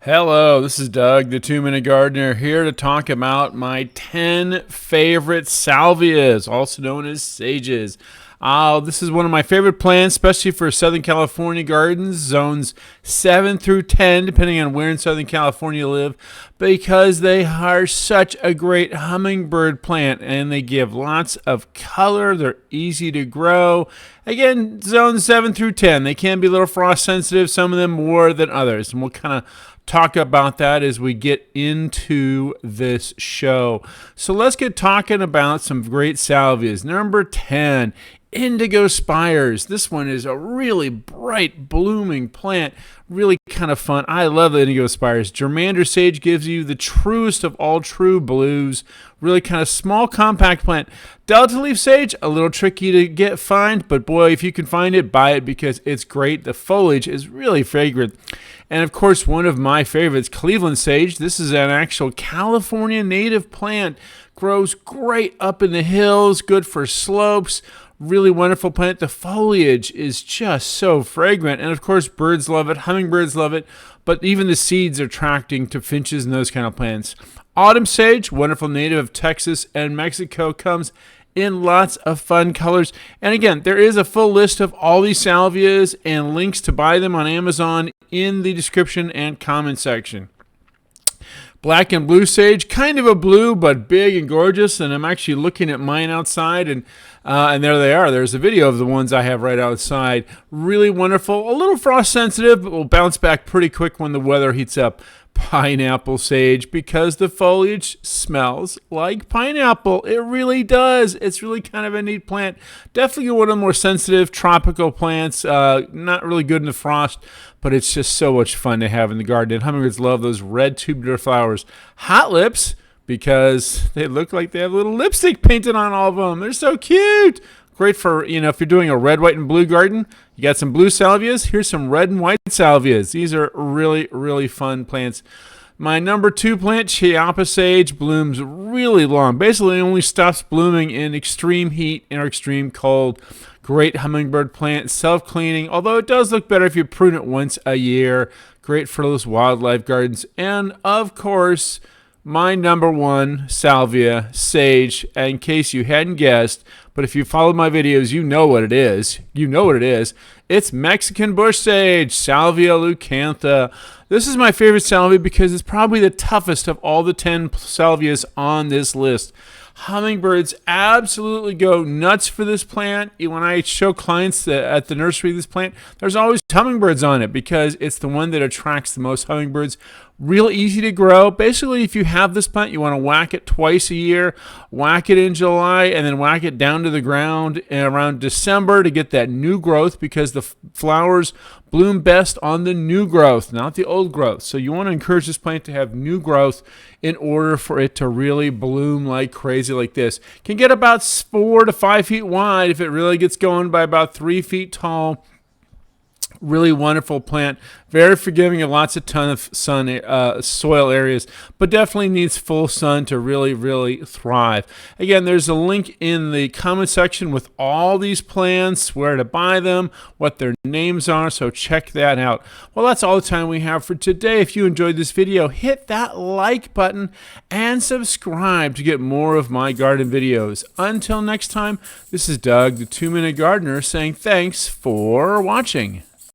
Hello, this is Doug, the 2-Minute Gardener, here to talk about my 10 favorite salvias, also known as sages. This is one of my favorite plants, especially for Southern California gardens, zones 7 through 10, depending on where in Southern California you live, because they are such a great hummingbird plant and they give lots of color. They're easy to grow. Again, zones 7 through 10. They can be a little frost sensitive, some of them more than others, and we'll kind of talk about that as we get into this show. So let's get talking about some great salvias. Number 10, indigo spires. This one is a really bright blooming plant, really kind of fun. I love the indigo spires. Germander sage gives you the truest of all true blues. Really kind of small, compact plant. Delta leaf sage, a little tricky to find, but boy, if you can find it, buy it because it's great. The foliage is really fragrant. And of course, one of my favorites, Cleveland sage. This is an actual California native plant. Grows great up in the hills, good for slopes. Really wonderful plant. The foliage is just so fragrant. And of course, birds love it. Hummingbirds love it. But even the seeds are attracting to finches and those kind of plants. Autumn sage, wonderful native of Texas and Mexico, comes in lots of fun colors. And again, there is a full list of all these salvias and links to buy them on Amazon in the description and comment section. Black and blue sage, kind of a blue, but big and gorgeous. And I'm actually looking at mine outside, and there they are. There's a video of the ones I have right outside. Really wonderful. A little frost sensitive, but will bounce back pretty quick when the weather heats up. Pineapple sage, because the foliage smells like pineapple. It really does. It's really kind of a neat plant. Definitely one of the more sensitive tropical plants. Not really good in the frost, but it's just so much fun to have in the garden. And hummingbirds love those red tubular flowers. Hot lips, because they look like they have little lipstick painted on all of them. They're so cute. Great for, if you're doing a red, white, and blue garden. You got some blue salvias. Here's some red and white salvias. These are really, really fun plants. My number 2 plant, Chiapa sage, blooms really long. Basically, only stops blooming in extreme heat or extreme cold. Great hummingbird plant, self-cleaning, although it does look better if you prune it once a year. Great for those wildlife gardens. And, of course, my number 1 salvia, sage, in case you hadn't guessed, but if you follow my videos, you know what it is. You know what it is. It's Mexican bush sage, Salvia leucantha. This is my favorite salvia because it's probably the toughest of all the 10 salvias on this list. Hummingbirds absolutely go nuts for this plant. When I show clients at the nursery this plant, there's always hummingbirds on it because it's the one that attracts the most hummingbirds. Real easy to grow. Basically, if you have this plant, you want to whack it twice a year. Whack it in July and then whack it down to the ground around December to get that new growth, because the flowers bloom best on the new growth, not the old growth. So you want to encourage this plant to have new growth in order for it to really bloom like crazy like this. Can get about 4 to 5 feet wide if it really gets going, by about 3 feet tall. Really wonderful plant, very forgiving of lots of ton of sun, soil areas, but definitely needs full sun to really, really thrive. Again, there's a link in the comment section with all these plants, where to buy them, what their names are, so check that out. Well, that's all the time we have for today. If you enjoyed this video, hit that like button and subscribe to get more of my garden videos. Until next time, this is Doug, the 2-Minute Gardener, saying thanks for watching.